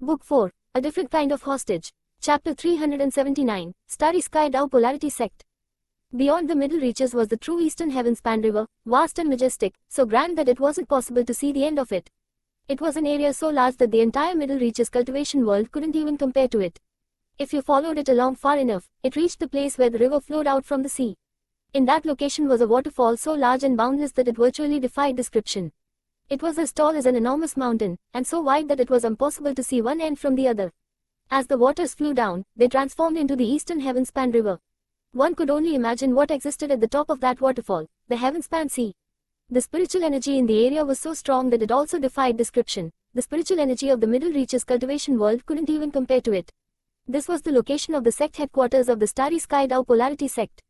Book 4, A Different Kind of Hostage. Chapter 379, Starry Sky Dao Polarity Sect. Beyond the middle reaches was the true eastern heaven-span river, vast and majestic, so grand that it wasn't possible to see the end of it. It was an area so large that the entire middle reaches cultivation world couldn't even compare to it. If you followed it along far enough, it reached the place where the river flowed out from the sea. In that location was a waterfall so large and boundless that it virtually defied description. It was as tall as an enormous mountain, and so wide that it was impossible to see one end from the other. As the waters flew down, they transformed into the eastern heaven-span river. One could only imagine what existed at the top of that waterfall, the heaven-span sea. The spiritual energy in the area was so strong that it also defied description. The spiritual energy of the middle reaches cultivation world couldn't even compare to it. This was the location of the sect headquarters of the Starry Sky Dao Polarity Sect.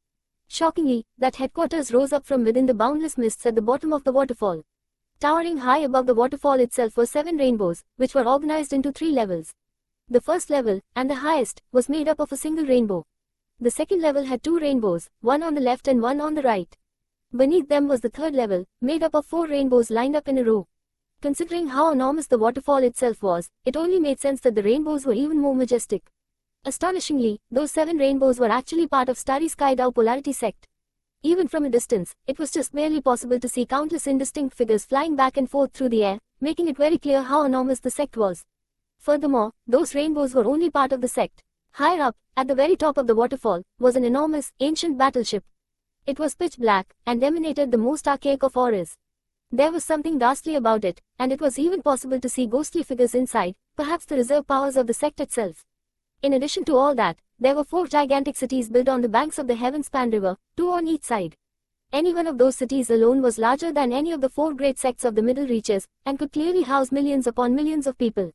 Shockingly, that headquarters rose up from within the boundless mists at the bottom of the waterfall. Towering high above the waterfall itself were 7 rainbows, which were organized into 3 levels. The first level, and the highest, was made up of a single rainbow. The second level had 2 rainbows, one on the left and one on the right. Beneath them was the third level, made up of 4 rainbows lined up in a row. Considering how enormous the waterfall itself was, it only made sense that the rainbows were even more majestic. Astonishingly, those 7 rainbows were actually part of Starry Sky Dao Polarity Sect. Even from a distance, it was just barely possible to see countless indistinct figures flying back and forth through the air, making it very clear how enormous the sect was. Furthermore, those rainbows were only part of the sect. Higher up, at the very top of the waterfall, was an enormous, ancient battleship. It was pitch black, and emanated the most archaic of auras. There was something ghastly about it, and it was even possible to see ghostly figures inside, perhaps the reserve powers of the sect itself. In addition to all that, there were 4 gigantic cities built on the banks of the heaven-span river, 2 on each side. Any one of those cities alone was larger than any of the 4 great sects of the middle reaches, and could clearly house millions upon millions of people.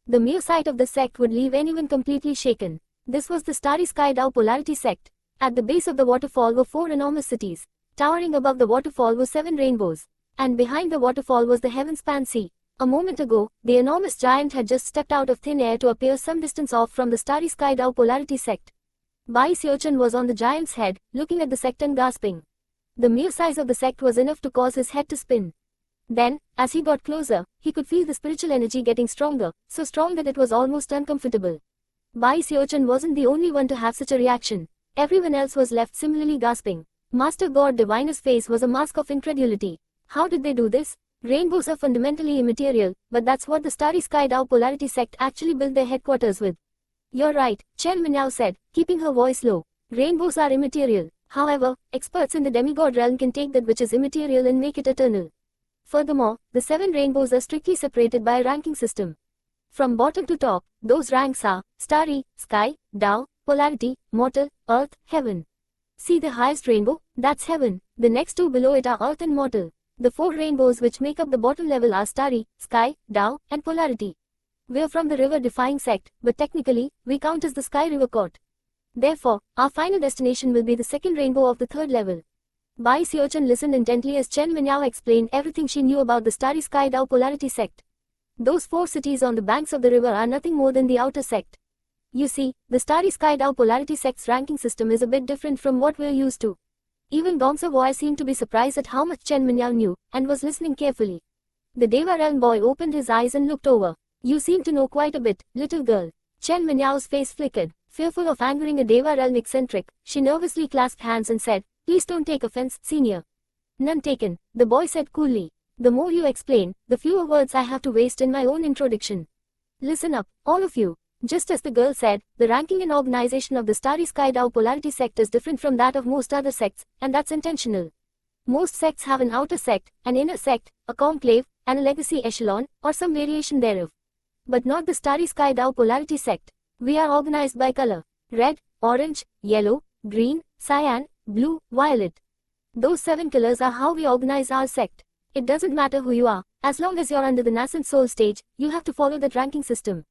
The mere sight of the sect would leave anyone completely shaken. This was the Starry Sky Dao Polarity Sect. At the base of the waterfall were 4 enormous cities. Towering above the waterfall were 7 rainbows. And behind the waterfall was the heaven-span sea. A moment ago, the enormous giant had just stepped out of thin air to appear some distance off from the Starry Sky Dao Polarity Sect. Bai Xiaochun was on the giant's head, looking at the sect and gasping. The mere size of the sect was enough to cause his head to spin. Then, as he got closer, he could feel the spiritual energy getting stronger, so strong that it was almost uncomfortable. Bai Xiaochun wasn't the only one to have such a reaction. Everyone else was left similarly gasping. Master God Diviner's face was a mask of incredulity. How did they do this? Rainbows are fundamentally immaterial, but that's what the Starry Sky Dao Polarity Sect actually built their headquarters with. You're right, Chen Minyao said, keeping her voice low. Rainbows are immaterial. However, experts in the demigod realm can take that which is immaterial and make it eternal. Furthermore, the 7 rainbows are strictly separated by a ranking system. From bottom to top, those ranks are Starry, Sky, Dao, Polarity, Mortal, Earth, Heaven. See the highest rainbow? That's Heaven. The next 2 below it are Earth and Mortal. The 4 rainbows which make up the bottom level are Starry, Sky, Dao, and Polarity. We're from the river-defying sect, but technically, we count as the Sky River Court. Therefore, our final destination will be the second rainbow of the 3rd level. Bai Xiaochun listened intently as Chen Minyao explained everything she knew about the Starry Sky Dao Polarity Sect. Those 4 cities on the banks of the river are nothing more than the outer sect. You see, the Starry Sky Dao Polarity Sect's ranking system is a bit different from what we're used to. Even Gongsa boy seemed to be surprised at how much Chen Minyao knew, and was listening carefully. The Deva Realm boy opened his eyes and looked over. You seem to know quite a bit, little girl. Chen Minyao's face flickered. Fearful of angering a Deva Realm eccentric, she nervously clasped hands and said, please don't take offense, senior. None taken, the boy said coolly. The more you explain, the fewer words I have to waste in my own introduction. Listen up, all of you. Just as the girl said, the ranking and organization of the Starry Sky Dao Polarity Sect is different from that of most other sects, and that's intentional. Most sects have an outer sect, an inner sect, a conclave, and a legacy echelon, or some variation thereof. But not the Starry Sky Dao Polarity Sect. We are organized by color. Red, orange, yellow, green, cyan, blue, violet. Those 7 colors are how we organize our sect. It doesn't matter who you are, as long as you're under the nascent soul stage, you have to follow that ranking system.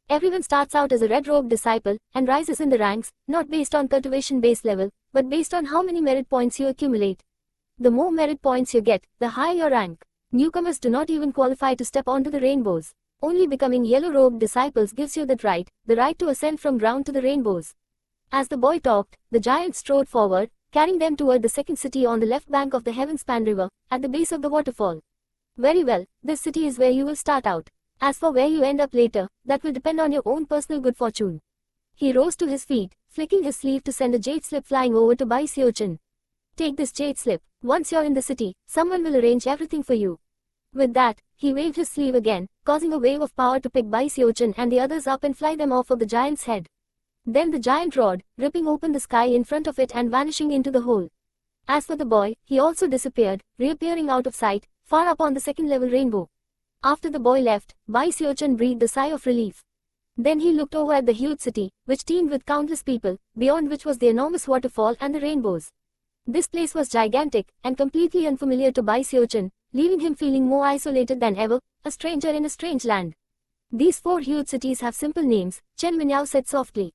Everyone starts out as a red-robed disciple, and rises in the ranks, not based on cultivation base level, but based on how many merit points you accumulate. The more merit points you get, the higher your rank. Newcomers do not even qualify to step onto the rainbows. Only becoming yellow-robed disciples gives you that right, the right to ascend from ground to the rainbows. As the boy talked, the giant strode forward, carrying them toward the second city on the left bank of the heaven-span river, at the base of the waterfall. Very well, this city is where you will start out. As for where you end up later, that will depend on your own personal good fortune. He rose to his feet, flicking his sleeve to send a jade slip flying over to Bai Xiaochun. Take this jade slip. Once you're in the city, someone will arrange everything for you. With that, he waved his sleeve again, causing a wave of power to pick Bai Xiaochun and the others up and fly them off of the giant's head. Then the giant roared, ripping open the sky in front of it and vanishing into the hole. As for the boy, he also disappeared, reappearing out of sight, far up on the second-level rainbow. After the boy left, Bai Xiaochun breathed a sigh of relief. Then he looked over at the huge city, which teemed with countless people, beyond which was the enormous waterfall and the rainbows. This place was gigantic, and completely unfamiliar to Bai Xiaochun, leaving him feeling more isolated than ever, a stranger in a strange land. These 4 huge cities have simple names, Chen Minyao said softly.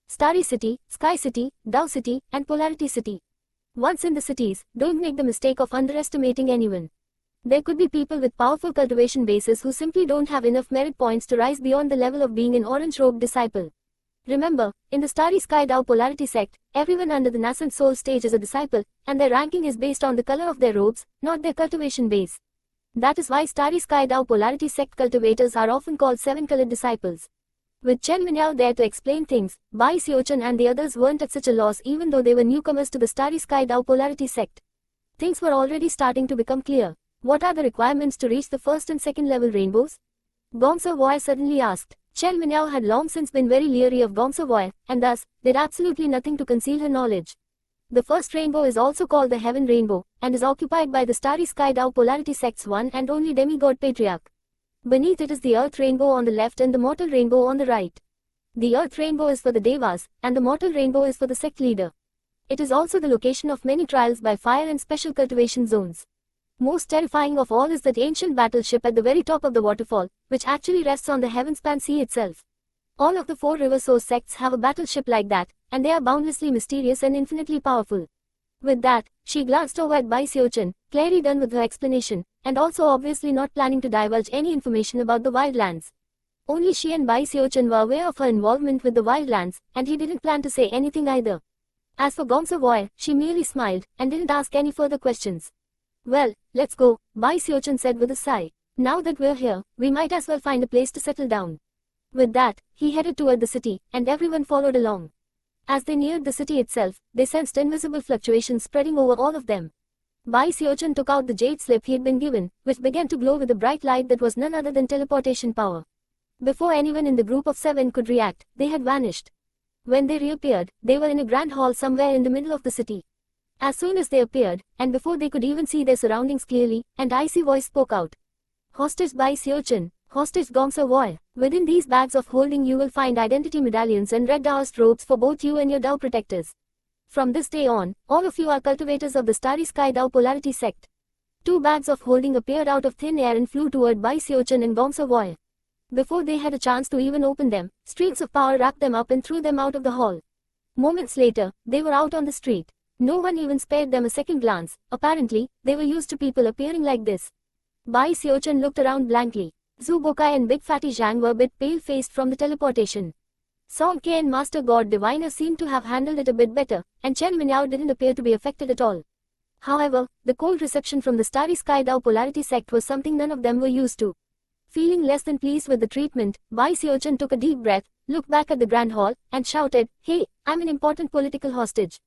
Starry City, Sky City, Dao City, and Polarity City. Once in the cities, don't make the mistake of underestimating anyone. There could be people with powerful cultivation bases who simply don't have enough merit points to rise beyond the level of being an orange-robed disciple. Remember, in the Starry Sky Dao Polarity sect, everyone under the nascent soul stage is a disciple, and their ranking is based on the color of their robes, not their cultivation base. That is why Starry Sky Dao Polarity sect cultivators are often called 7-colored disciples. With Chen Minyao there to explain things, Bai Xiaochun and the others weren't at such a loss even though they were newcomers to the Starry Sky Dao Polarity sect. Things were already starting to become clear. What are the requirements to reach the first and second level rainbows? Gong Savoy suddenly asked. Chen Minyao had long since been very leery of Gong Savoy, and thus, did absolutely nothing to conceal her knowledge. The first rainbow is also called the Heaven Rainbow, and is occupied by the Starry Sky Dao Polarity sect's one and only demigod patriarch. Beneath it is the Earth Rainbow on the left and the Mortal Rainbow on the right. The Earth Rainbow is for the Devas, and the Mortal Rainbow is for the sect leader. It is also the location of many trials by fire and special cultivation zones. Most terrifying of all is that ancient battleship at the very top of the waterfall, which actually rests on the heaven-span sea itself. All of the 4 river source sects have a battleship like that, and they are boundlessly mysterious and infinitely powerful. With that, she glanced over at Bai Xiaochun, clearly done with her explanation, and also obviously not planning to divulge any information about the wildlands. Only she and Bai Xiaochun were aware of her involvement with the wildlands, and he didn't plan to say anything either. As for Gong Savoy, she merely smiled, and didn't ask any further questions. Well, let's go, Bai Xiaochun said with a sigh. Now that we're here, we might as well find a place to settle down. With that, he headed toward the city, and everyone followed along. As they neared the city itself, they sensed invisible fluctuations spreading over all of them. Bai Xiaochun took out the jade slip he had been given, which began to glow with a bright light that was none other than teleportation power. Before anyone in the group of 7 could react, they had vanished. When they reappeared, they were in a grand hall somewhere in the middle of the city. As soon as they appeared, and before they could even see their surroundings clearly, an icy voice spoke out. Hostage Bai Xiaochun, hostage Gong Savoy. Within these bags of holding you will find identity medallions and red Daoist robes for both you and your Dao protectors. From this day on, all of you are cultivators of the Starry Sky Dao Polarity sect. 2 bags of holding appeared out of thin air and flew toward Bai Xiaochun and Gong Savoy. Before they had a chance to even open them, streams of power wrapped them up and threw them out of the hall. Moments later, they were out on the street. No one even spared them a second glance. Apparently, they were used to people appearing like this. Bai Xiaochun looked around blankly. Zhu Bokai and Big Fatty Zhang were a bit pale-faced from the teleportation. Song Ke and Master God Diviner seemed to have handled it a bit better, and Chen Minyao didn't appear to be affected at all. However, the cold reception from the Starry Sky Dao Polarity sect was something none of them were used to. Feeling less than pleased with the treatment, Bai Xiaochun took a deep breath, looked back at the grand hall, and shouted, "Hey, I'm an important political hostage.